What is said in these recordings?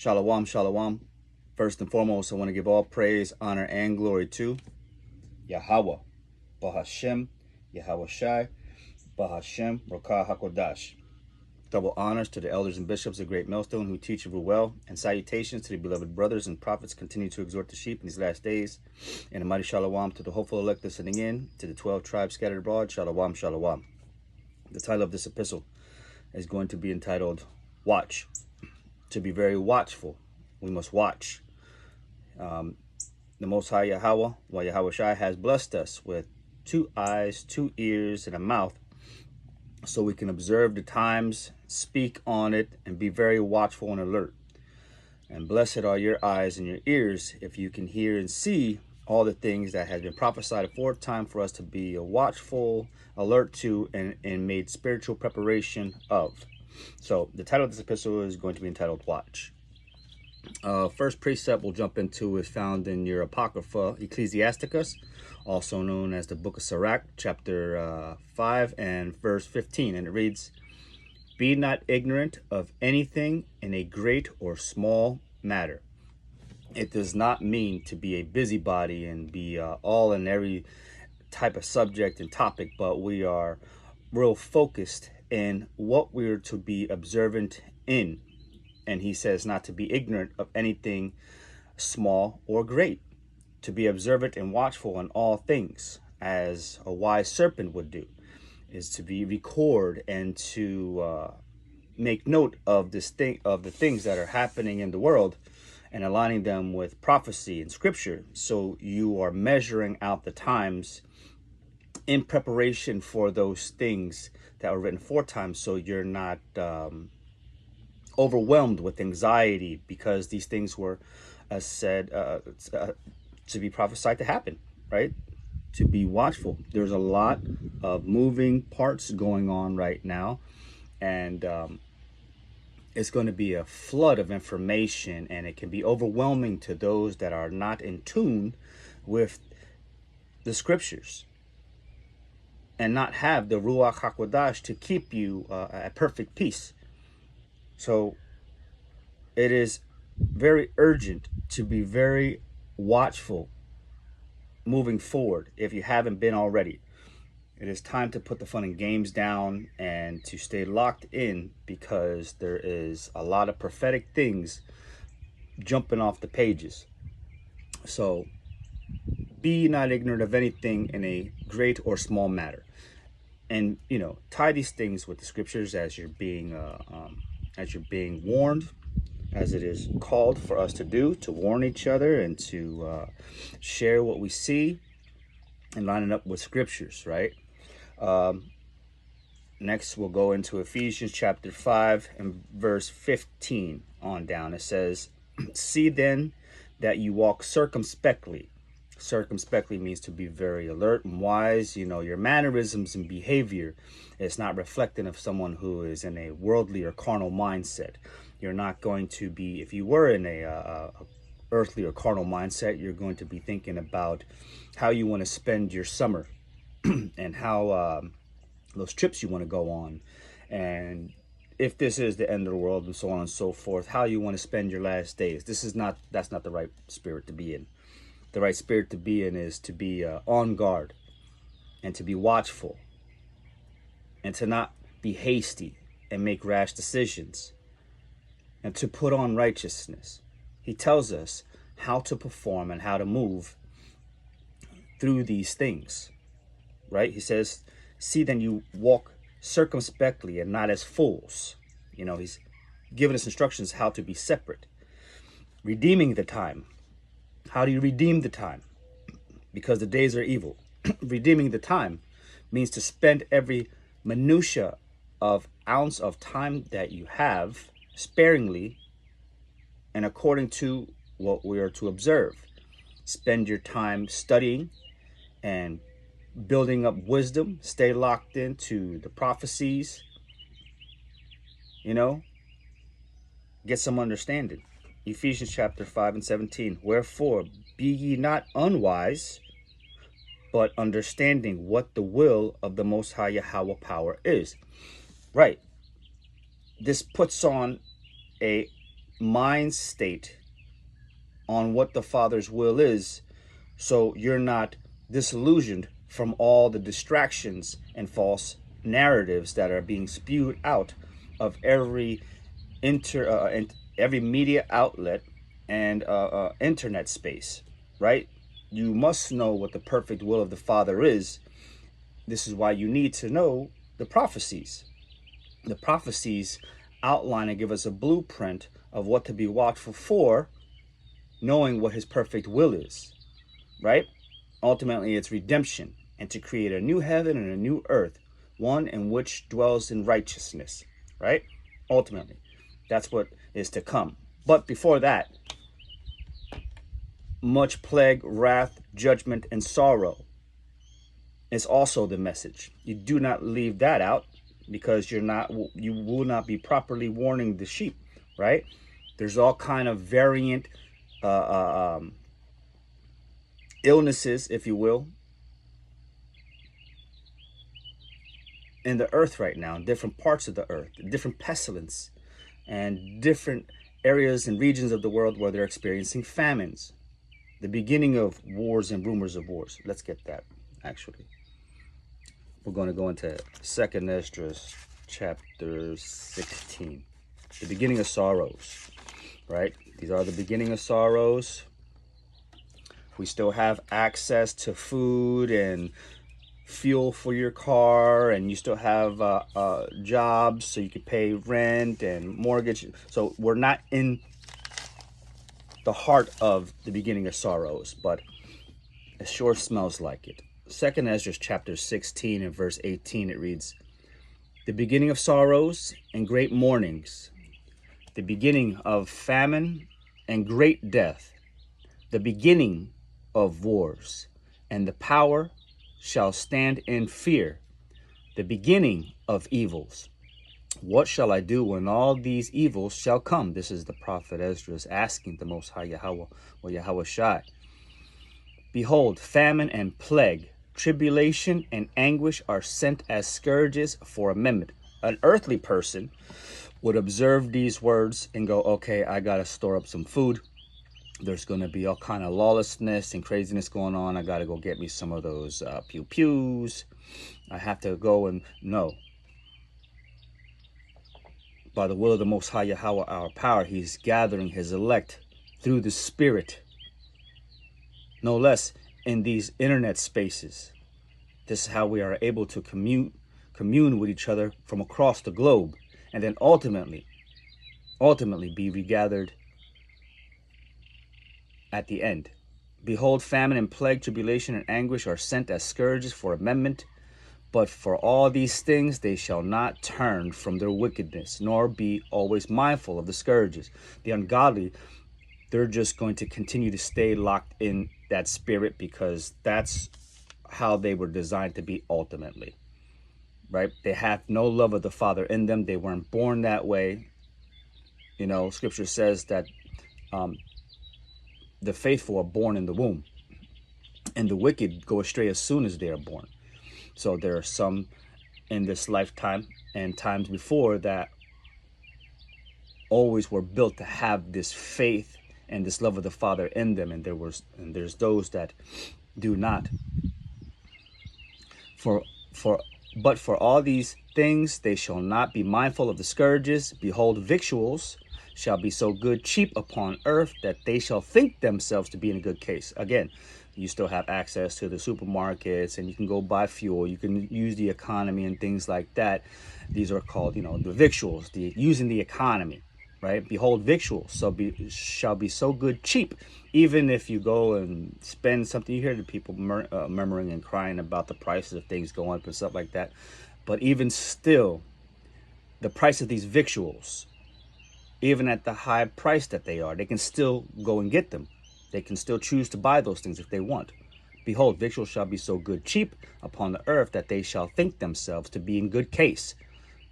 Shalom, shalom. First and foremost, I want to give all praise, honor, and glory to Yahweh, Bahashem, Yahweh Shai, Bahashem, Rokah HaKodash. Double honors to the elders and bishops of Great Millstone who teach and rule well, and salutations to the beloved brothers and prophets continue to exhort the sheep in these last days. And a mighty shalom to the hopeful elect listening in, to the 12 tribes scattered abroad. Shalom, shalom. The title of this epistle is going to be entitled Watch. To be very watchful, we must watch. The Most High Yahweh, Yahweh Shai, has blessed us with 2 eyes, 2 ears, and a mouth, so we can observe the times, speak on it, and be very watchful and alert. And blessed are your eyes and your ears if you can hear and see all the things that has been prophesied aforetime for us to be watchful, alert to, and made spiritual preparation of. So the title of this epistle is going to be entitled Watch. First precept we'll jump into is found in your Apocrypha, Ecclesiasticus, also known as the Book of Sirach, chapter 5 and verse 15. And it reads, "Be not ignorant of anything in a great or small matter." It does not mean to be a busybody and be all in every type of subject and topic, but we are real focused in what we're to be observant in. And he says not to be ignorant of anything small or great, to be observant and watchful in all things, as a wise serpent would do, is to be record and to make note of the things that are happening in the world and aligning them with prophecy and scripture. So you are measuring out the times in preparation for those things that were written aforetime, so you're not overwhelmed with anxiety because these things were said to be prophesied to happen, right? To be watchful. There's a lot of moving parts going on right now, and it's going to be a flood of information, and it can be overwhelming to those that are not in tune with the scriptures and not have the Ruach HaKodash to keep you at perfect peace. So it is very urgent to be very watchful moving forward if you haven't been already. It is time to put the fun and games down and to stay locked in, because there is a lot of prophetic things jumping off the pages. So be not ignorant of anything in a great or small matter. And, tie these things with the scriptures as you're being warned, as it is called for us to do, to warn each other and to share what we see and line it up with scriptures, right? Next, we'll go into Ephesians chapter 5 and verse 15 on down. It says, "See then that you walk circumspectly." Circumspectly means to be very alert and wise. Your mannerisms and behavior is not reflecting of someone who is in a worldly or carnal mindset. You're not going to be, if you were in a earthly or carnal mindset, you're going to be thinking about how you want to spend your summer and how those trips you want to go on, and if this is the end of the world and so on and so forth, how you want to spend your last days. That's not the right spirit to be in. The right spirit to be in is to be on guard and to be watchful and to not be hasty and make rash decisions and to put on righteousness. He tells us how to perform and how to move through these things, right? He says, "See then you walk circumspectly and not as fools." He's giving us instructions how to be separate. Redeeming the time. How do you redeem the time? Because the days are evil. Redeeming the time means to spend every minutia of ounce of time that you have sparingly and according to what we are to observe. Spend your time studying and building up wisdom. Stay locked into the prophecies. Get some understanding. Ephesians chapter 5 and 17. "Wherefore, be ye not unwise, but understanding what the will of the Most High Yahweh power is." Right. This puts on a mind state on what the Father's will is, so you're not disillusioned from all the distractions and false narratives that are being spewed out of every every media outlet and internet space, right? You must know what the perfect will of the Father is. This is why you need to know the prophecies. The prophecies outline and give us a blueprint of what to be watchful for, knowing what his perfect will is, right? Ultimately, it's redemption and to create a new heaven and a new earth, one in which dwells in righteousness, right? Ultimately, that's what is to come. But before that, much plague, wrath, judgment, and sorrow is also the message. You do not leave that out, because you will not be properly warning the sheep, right? There's all kind of variant illnesses, if you will, in the earth right now, in different parts of the earth, different pestilence, and different areas and regions of the world where they're experiencing famines. The beginning of wars and rumors of wars. Let's get that, actually. We're going to go into 2nd Esdras chapter 16. The beginning of sorrows, right? These are the beginning of sorrows. We still have access to food and fuel for your car, and you still have jobs so you can pay rent and mortgage. So we're not in the heart of the beginning of sorrows, but it sure smells like it. 2nd Esdras chapter 16 and verse 18, it reads, "The beginning of sorrows and great mournings, the beginning of famine and great death, the beginning of wars, and the power shall stand in fear, the beginning of evils. What shall I do when all these evils shall come?" This is the prophet Esdras asking the Most High Yahweh, or Yahweh Shai. "Behold, famine and plague, tribulation and anguish are sent as scourges for amendment." An earthly person would observe these words and go, okay, I got to store up some food. There's going to be all kind of lawlessness and craziness going on. I got to go get me some of those pew-pews. I have to go and no. By the will of the Most High Yahweh, our power, he's gathering his elect through the Spirit, no less, in these internet spaces. This is how we are able to commune with each other from across the globe, and then ultimately be regathered at the end. "Behold, famine and plague, tribulation and anguish are sent as scourges for amendment. But for all these things they shall not turn from their wickedness, nor be always mindful of the scourges." The ungodly, they're just going to continue to stay locked in that spirit, because that's how they were designed to be ultimately, right? They have no love of the Father in them. They weren't born that way. You know, scripture says that the faithful are born in the womb, and the wicked go astray as soon as they are born. So there are some in this lifetime and times before that always were built to have this faith and this love of the Father in them, and there's those that do not. But for all these things they shall not be mindful of the scourges. Behold, victuals shall be so good cheap upon earth that they shall think themselves to be in a good case. Again, you still have access to the supermarkets, and you can go buy fuel. You can use the economy and things like that. These are called, the victuals, using the economy, right? Behold, victuals shall be so good cheap. Even if you go and spend something, you hear the people murmuring and crying about the prices of things going up and stuff like that. But even still, the price of these victuals, even at the high price that they are, they can still go and get them. They can still choose to buy those things if they want. Behold, victuals shall be so good cheap upon the earth that they shall think themselves to be in good case.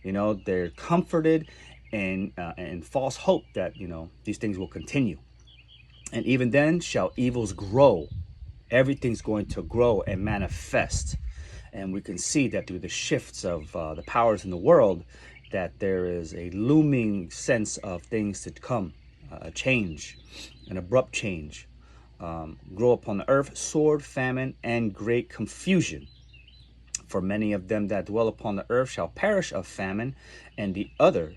They're comforted and false hope that, these things will continue. And even then shall evils grow. Everything's going to grow and manifest. And we can see that through the shifts of the powers in the world, that there is a looming sense of things to come. a change, an abrupt change. Grow upon the earth sword, famine, and great confusion. For many of them that dwell upon the earth shall perish of famine, and the other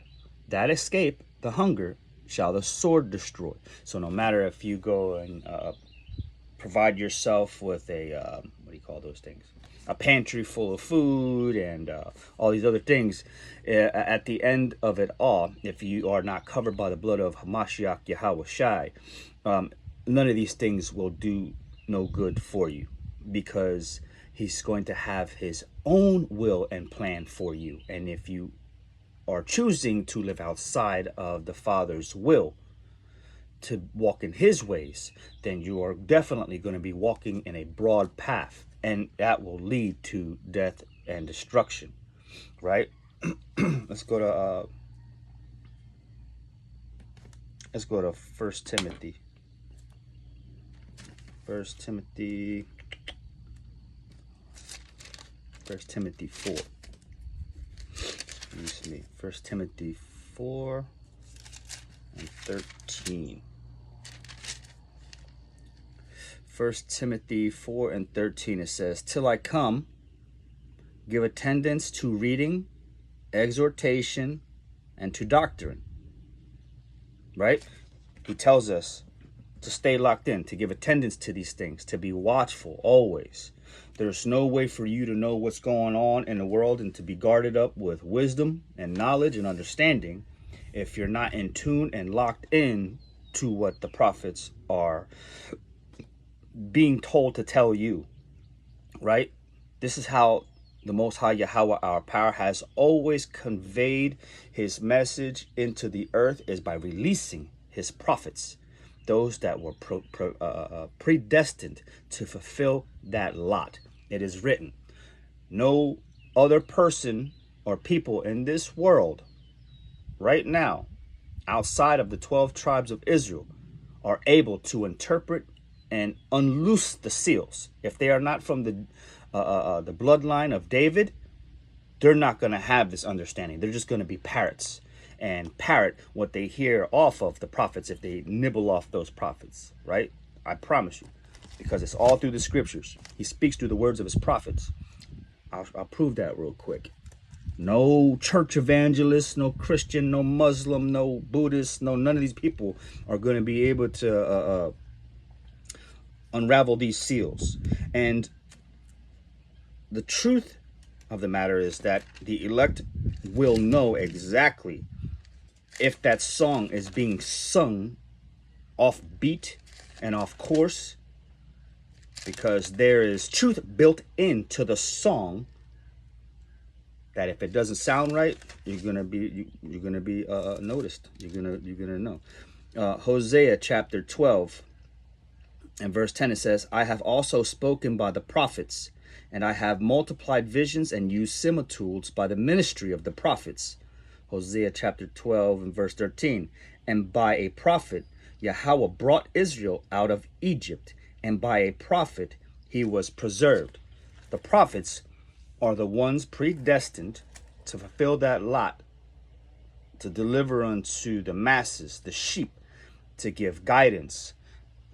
that escape the hunger shall the sword destroy. So no matter if you go and provide yourself with a, what do you call those things? A pantry full of food and all these other things, at the end of it all, if you are not covered by the blood of Hamashiach Yahweh Shai, none of these things will do no good for you, because he's going to have his own will and plan for you. And if you are choosing to live outside of the Father's will, to walk in his ways, then you are definitely going to be walking in a broad path, and that will lead to death and destruction, right? Let's go to 1 Timothy. 1 Timothy 4. Excuse me. 1 Timothy 4 and 13. 1 Timothy 4 and 13, it says, "Till I come, give attendance to reading, exhortation, and to doctrine." Right? He tells us to stay locked in, to give attendance to these things, to be watchful always. There's no way for you to know what's going on in the world and to be guarded up with wisdom and knowledge and understanding if you're not in tune and locked in to what the prophets are being told to tell you, right? This is how the Most High Yahweh, our power, has always conveyed his message into the earth, is by releasing his prophets, those that were predestined to fulfill that lot. It is written, no other person or people in this world right now, outside of the 12 tribes of Israel, are able to interpret and unloose the seals. If they are not from the bloodline of David, they're not going to have this understanding. They're just going to be parrots and parrot what they hear off of the prophets if they nibble off those prophets, right? I promise you, because it's all through the scriptures. He speaks through the words of his prophets. I'll prove that real quick. No church evangelist, no Christian, no Muslim, no Buddhist, none of these people are going to be able to unravel these seals. And the truth of the matter is that the elect will know exactly if that song is being sung off beat and off course, because there is truth built into the song that if it doesn't sound right, you're gonna be noticed. You're gonna know. Hosea chapter 12 and verse 10, it says, "I have also spoken by the prophets, and I have multiplied visions and used similitudes by the ministry of the prophets." Hosea chapter 12 and verse 13, "And by a prophet Yahweh brought Israel out of Egypt, and by a prophet he was preserved." The prophets are the ones predestined to fulfill that lot, to deliver unto the masses, the sheep, to give guidance,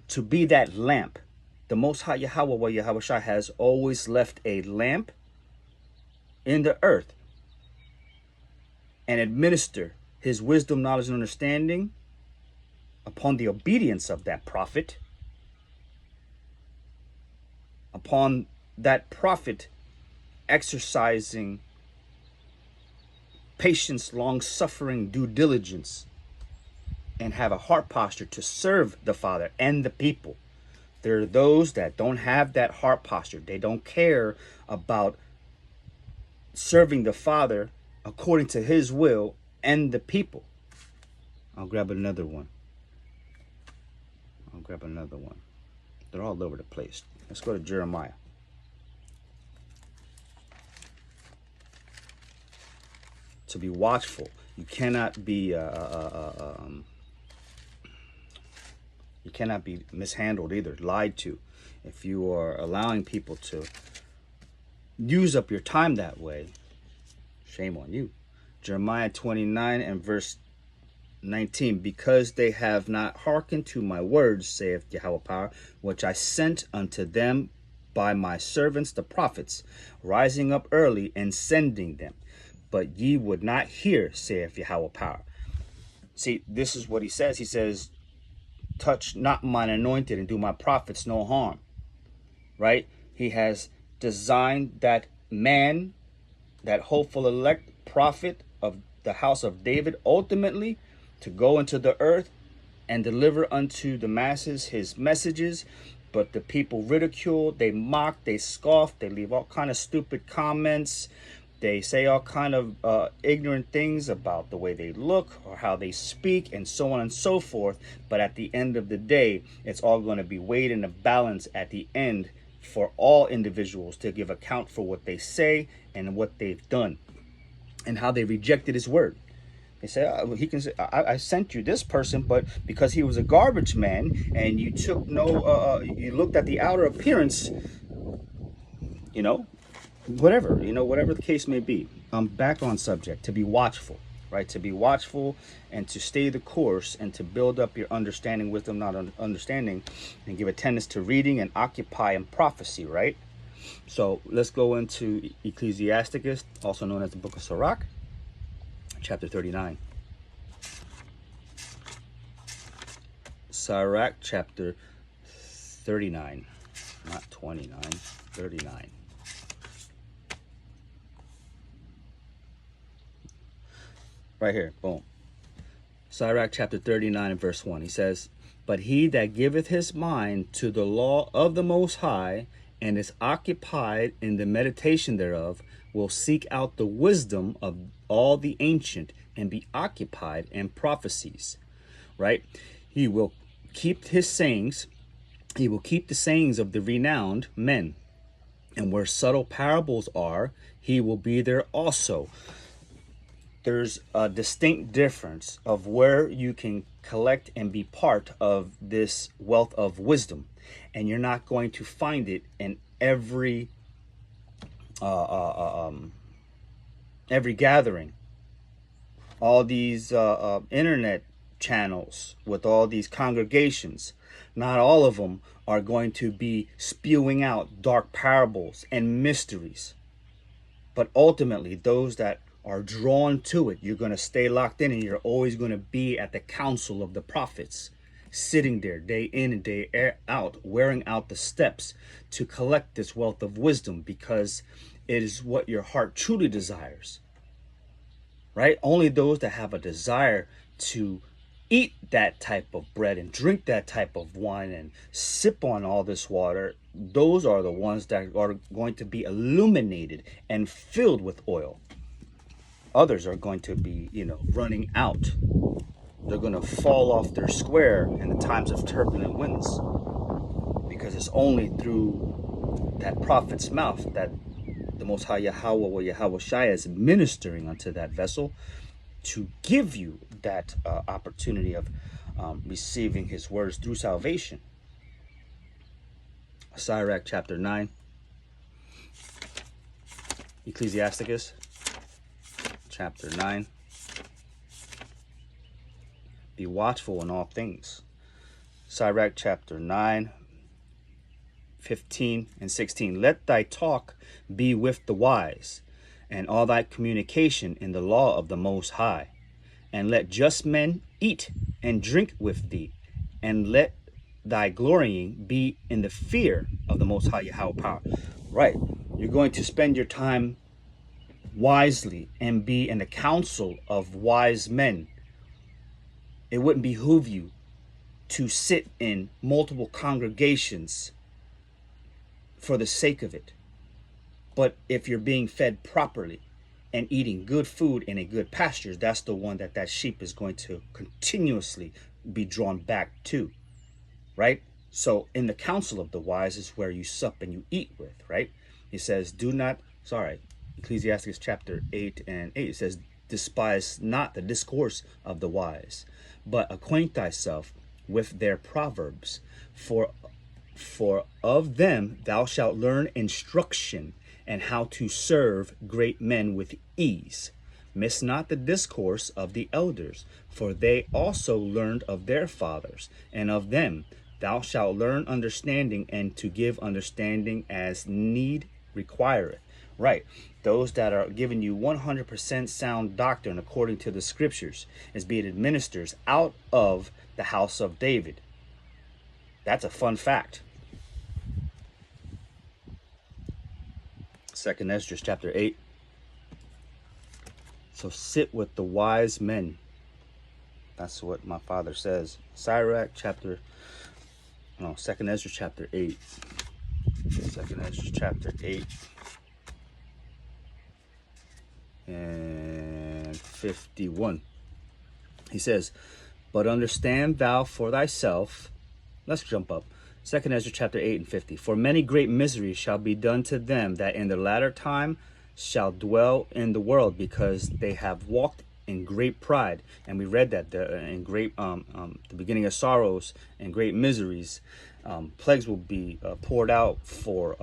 to be that lamp. The Most High Yahweh, Yahweh Shai, has always left a lamp in the earth and administer his wisdom, knowledge, and understanding upon the obedience of that prophet, upon that prophet exercising patience, long-suffering, due diligence, and have a heart posture to serve the Father and the people. There are those that don't have that heart posture. They don't care about serving the Father according to his will and the people. I'll grab another one. They're all over the place. Let's go to Jeremiah. To be watchful. You cannot be mishandled either, lied to. If you are allowing people to use up your time that way, shame on you. Jeremiah 29 and verse 19, because they have not hearkened to my words, saith Yahweh Power, which I sent unto them by my servants the prophets, rising up early and sending them. But ye would not hear, saith Yahweh Power. See, this is what he says. He says, touch not mine anointed and do my prophets no harm. Right? He has designed that man, that hopeful elect prophet of the house of David, ultimately to go into the earth and deliver unto the masses his messages. But the people ridicule, they mock, they scoff, they leave all kind of stupid comments. They say all kind of ignorant things about the way they look or how they speak and so on and so forth. But at the end of the day, it's all going to be weighed in a balance at the end for all individuals to give account for what they say and what they've done and how they rejected his word. They say, he can say, I sent you this person, but because he was a garbage man and you took you looked at the outer appearance, whatever the case may be. I'm back on subject, to be watchful, right? To be watchful and to stay the course and to build up your understanding, wisdom, not understanding, and give attendance to reading and occupy in prophecy, right? So let's go into Ecclesiasticus, also known as the Book of Sirach, chapter 39. Sirach chapter 39, not 29, 39. Right here, boom. Sirach chapter 39 and verse 1. He says, but he that giveth his mind to the law of the Most High and is occupied in the meditation thereof will seek out the wisdom of all the ancient and be occupied in prophecies. Right? He will keep his sayings. He will keep the sayings of the renowned men. And where subtle parables are, he will be there also. There's a distinct difference of where you can collect and be part of this wealth of wisdom. And you're not going to find it in every gathering. All these internet channels with all these congregations, not all of them are going to be spewing out dark parables and mysteries. But ultimately, those that are drawn to it, you're going to stay locked in, and you're always going to be at the council of the prophets, sitting there day in and day out, wearing out the steps to collect this wealth of wisdom, because it is what your heart truly desires. Right? Only those that have a desire to eat that type of bread and drink that type of wine and sip on all this water, those are the ones that are going to be illuminated and filled with oil. Others are going to be, running out. They're going to fall off their square in the times of turbulent winds, because it's only through that prophet's mouth that the Most High Yahweh or Yahweh Shai is ministering unto that vessel to give you that opportunity of receiving his words through salvation. Sirach chapter 9. Ecclesiasticus chapter 9. Be watchful in all things. Sirach chapter 9, 15 and 16. Let thy talk be with the wise, and all thy communication in the law of the Most High. And let just men eat and drink with thee, and let thy glorying be in the fear of the Most High Yahweh Power. Right. You're going to spend your time wisely and be in the council of wise men. It wouldn't behoove you to sit in multiple congregations for the sake of it. But if you're being fed properly and eating good food in a good pasture, that's the one that sheep is going to continuously be drawn back to, right? So in the council of the wise is where you sup and you eat with, right? He says, Ecclesiastes chapter 8 and 8, it says, despise not the discourse of the wise, but acquaint thyself with their proverbs. For of them thou shalt learn instruction, and how to serve great men with ease. Miss not the discourse of the elders, for they also learned of their fathers, and of them thou shalt learn understanding, and to give understanding as need requireth. Right. Those that are giving you 100% sound doctrine according to the scriptures is being administered out of the house of David. That's a fun fact. Second Ezra chapter 8. So sit with the wise men. That's what my father says. Sirach chapter, no, Second Ezra chapter 8. Second Ezra chapter 8 and 51. He says, but understand thou for thyself. Let's jump up. Second Ezra chapter 8 and 50. For many great miseries shall be done to them that in the latter time shall dwell in the world, because they have walked in great pride. And we read that in great the beginning of sorrows and great miseries, plagues will be poured out for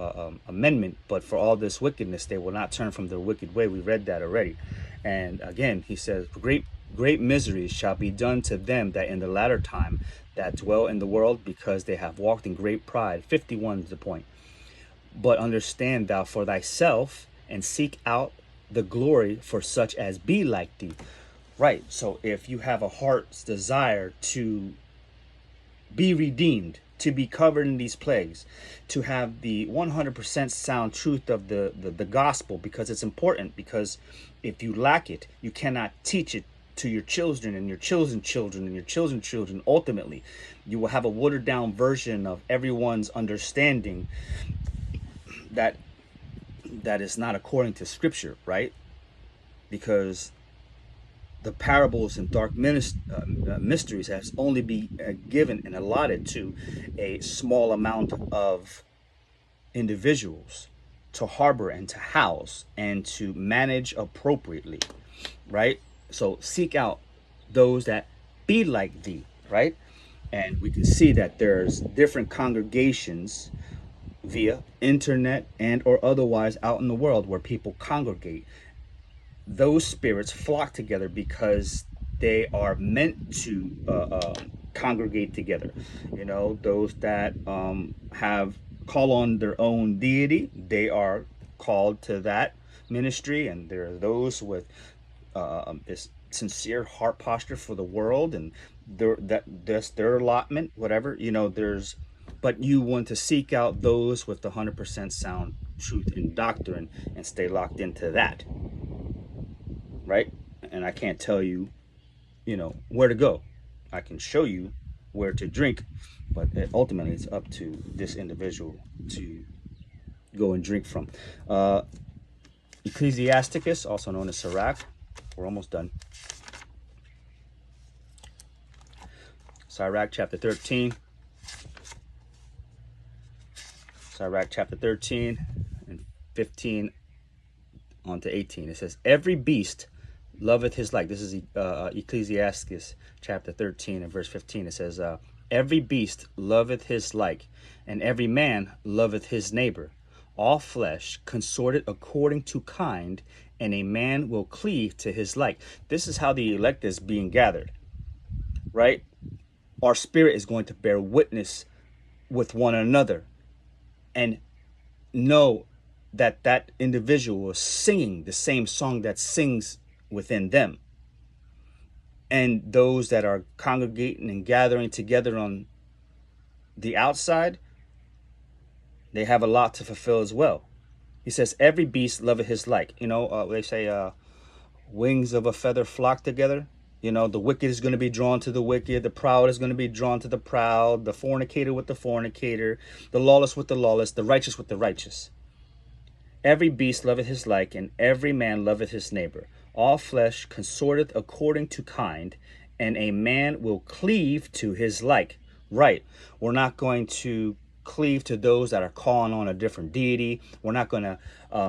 amendment, but for all this wickedness they will not turn from their wicked way. We read that already. And again he says, great miseries shall be done to them that in the latter time that dwell in the world, because they have walked in great pride. 51 is the point. But understand thou for thyself, and seek out the glory for such as be like thee. Right. So if you have a heart's desire to be redeemed, to be covered in these plagues, to have the 100% sound truth of the gospel, because it's important, because if you lack it, you cannot teach it to your children and your children's children and your children's children. Ultimately, you will have a watered down version of everyone's understanding that is not according to scripture, right? Because the parables and dark mysteries has only been given and allotted to a small amount of individuals to harbor and to house and to manage appropriately, right? So seek out those that be like thee, right? And we can see that there's different congregations via internet and or otherwise out in the world where people congregate. Those spirits flock together because they are meant to congregate together. You know, those that have call on their own deity, they are called to that ministry. And there are those with this sincere heart posture for the world, and that's their allotment, whatever. You know, but you want to seek out those with the 100% sound truth and doctrine and stay locked into that, right? And I can't tell you, where to go. I can show you where to drink, but ultimately it's up to this individual to go and drink from. Ecclesiasticus, also known as Sirach. We're almost done. Sirach chapter 13. Sirach chapter 13 and 15 on to 18. It says, every beast loveth his like. This is Ecclesiasticus chapter 13 and verse 15. It says, every beast loveth his like, and every man loveth his neighbor. All flesh consorted according to kind, and a man will cleave to his like. This is how the elect is being gathered, right? Our spirit is going to bear witness with one another and know that that individual is singing the same song that sings within them. And those that are congregating and gathering together on the outside, they have a lot to fulfill as well. He says, every beast loveth his like. They say wings of a feather flock together. The wicked is going to be drawn to the wicked. The proud is going to be drawn to the proud. The fornicator with the fornicator. The lawless with the lawless. The righteous with the righteous. Every beast loveth his like, and every man loveth his neighbor. All flesh consorteth according to kind, and a man will cleave to his like. Right. We're not going to cleave to those that are calling on a different deity. We're not going to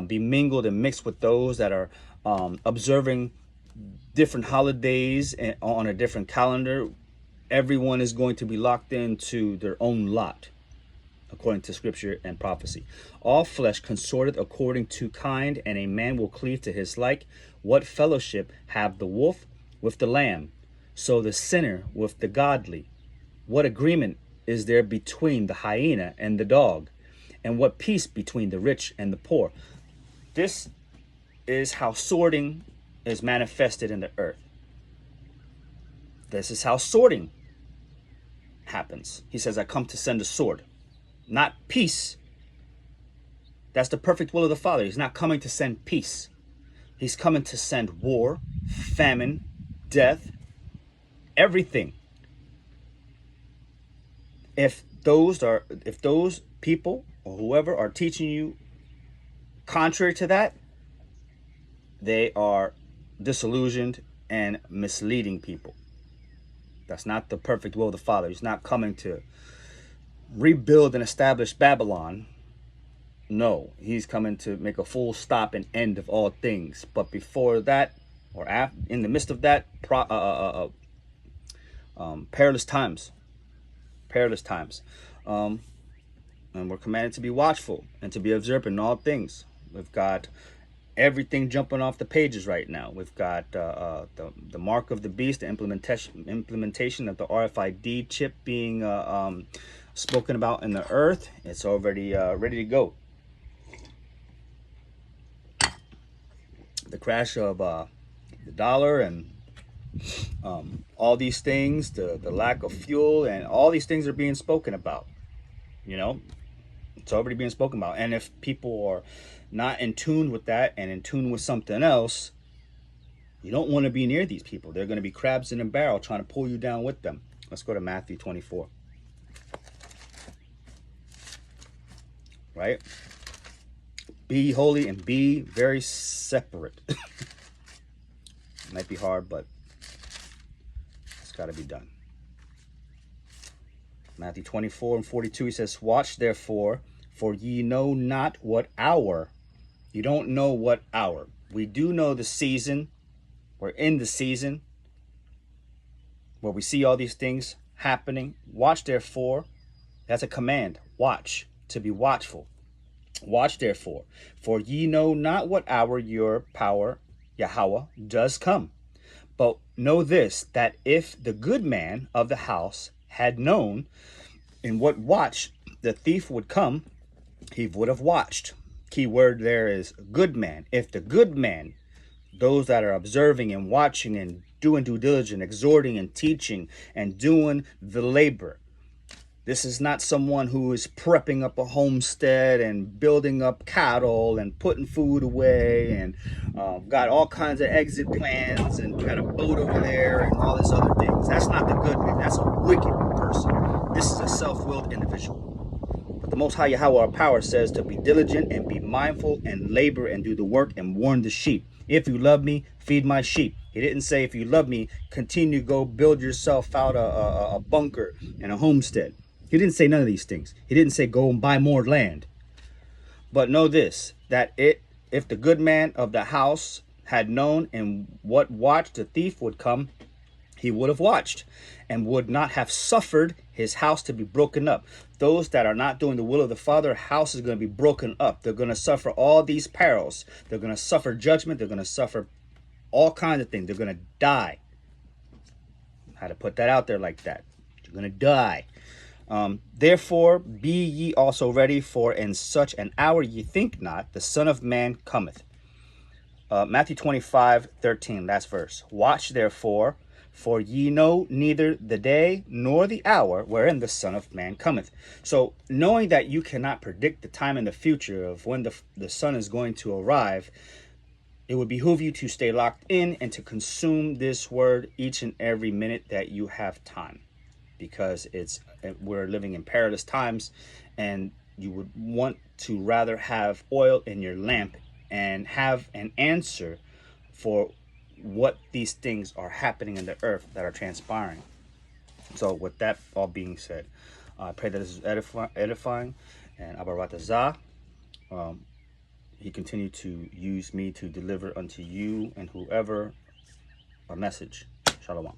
be mingled and mixed with those that are observing different holidays on a different calendar. Everyone is going to be locked into their own lot, according to scripture and prophecy. All flesh consorteth according to kind, and a man will cleave to his like. What fellowship have the wolf with the lamb? So the sinner with the godly. What agreement is there between the hyena and the dog? And what peace between the rich and the poor? This is how sorting is manifested in the earth. This is how sorting happens. He says, I come to send a sword, not peace. That's the perfect will of the Father. He's not coming to send peace. He's coming to send war, famine, death, everything. If those people or whoever are teaching you contrary to that, they are disillusioned and misleading people. That's not the perfect will of the Father. He's not coming to rebuild and establish Babylon. No, he's coming to make a full stop and end of all things. But before that, or in the midst of that, perilous times. And we're commanded to be watchful and to be observant in all things. We've got everything jumping off the pages right now. We've got the mark of the beast, the implementation of the RFID chip being spoken about in the earth. It's already ready to go. The crash of the dollar and all these things, the lack of fuel, and all these things are being spoken about. You know, it's already being spoken about. And if people are not in tune with that and in tune with something else, you don't want to be near these people. They're going to be crabs in a barrel trying to pull you down with them. Let's go to Matthew 24. Right? Be holy and be very separate. Might be hard, but it's got to be done. Matthew 24 and 42, he says, watch therefore, for ye know not what hour. You don't know what hour. We do know the season. We're in the season where we see all these things happening. Watch therefore. That's a command. Watch, to be watchful. Watch therefore, for ye know not what hour your power, Yahweh, does come. But know this, that if the good man of the house had known in what watch the thief would come, he would have watched. Key word there is good man. If the good man, those that are observing and watching and doing due diligence, exhorting and teaching and doing the labor. This is not someone who is prepping up a homestead and building up cattle and putting food away and got all kinds of exit plans and got a boat over there and all this other things. That's not the good man. That's a wicked person. This is a self-willed individual. But the Most High Yahweh, our power, says to be diligent and be mindful and labor and do the work and warn the sheep. If you love me, feed my sheep. He didn't say, if you love me, continue to go build yourself out a bunker and a homestead. He didn't say none of these things. He didn't say go and buy more land. But know this, that if the good man of the house had known in what watch the thief would come, he would have watched and would not have suffered his house to be broken up. Those that are not doing the will of the Father, house is going to be broken up. They're going to suffer all these perils. They're going to suffer judgment. They're going to suffer all kinds of things. They're going to die. I had to put that out there like that. You're going to die. Therefore be ye also ready, for in such an hour ye think not, the Son of Man cometh. Matthew 25:13, last verse. Watch therefore, for ye know neither the day nor the hour wherein the Son of Man cometh. So knowing that you cannot predict the time in the future of when the Son is going to arrive, it would behoove you to stay locked in and to consume this word each and every minute that you have time. Because we're living in perilous times, and you would want to rather have oil in your lamp and have an answer for what these things are happening in the earth that are transpiring. So with that all being said, I pray that this is edifying, and Abaratazah, he continued to use me to deliver unto you and whoever a message. Shalom.